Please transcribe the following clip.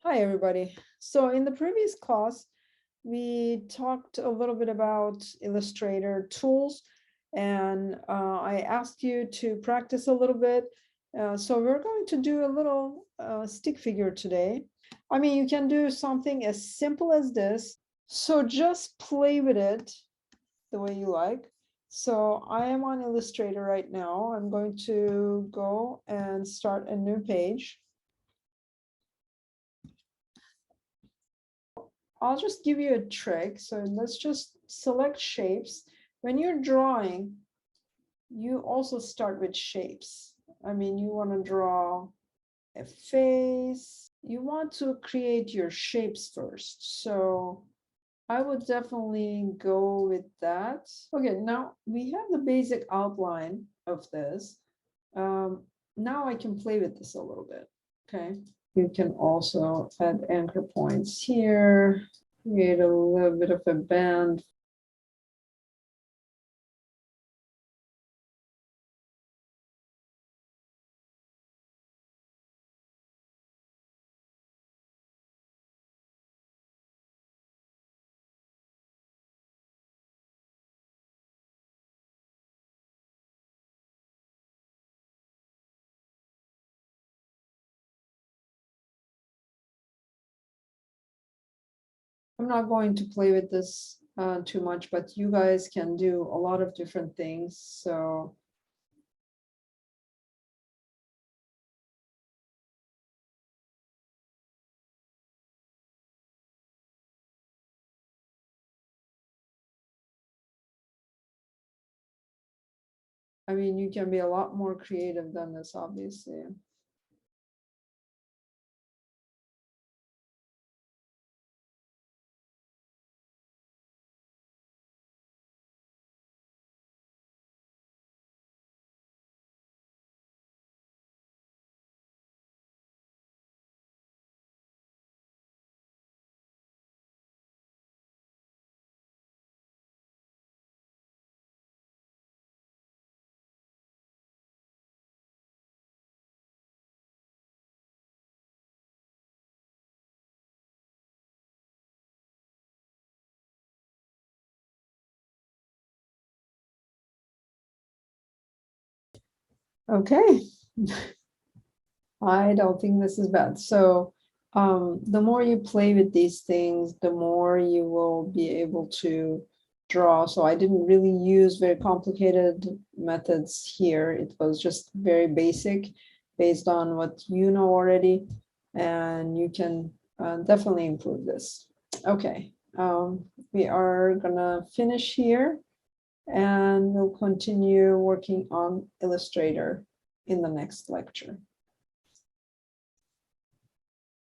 Hi, everybody. So in the previous class, we talked a little bit about Illustrator tools, and I asked you to practice a little bit. So we're going to do a little stick figure today. I mean, you can do something as simple as this. So just play with it the way you like. So I am on Illustrator right now. I'm going to go and start a new page. I'll just give you a trick. So let's just select shapes. When you're drawing, you also start with shapes. I mean, you want to draw a face. You want to create your shapes first. So I would definitely go with that. Okay, now we have the basic outline of this. Now I can play with this a little bit. Okay. You can also add anchor points here, create a little bit of a band. I'm not going to play with this too much, but you guys can do a lot of different things. So I mean, you can be a lot more creative than this, obviously. Okay. I don't think this is bad. So the more you play with these things, the more you will be able to draw. So I didn't really use very complicated methods here. It was just very basic based on what you know already. And you can definitely improve this. Okay, we are gonna finish here and we'll continue working on Illustrator in the next lecture.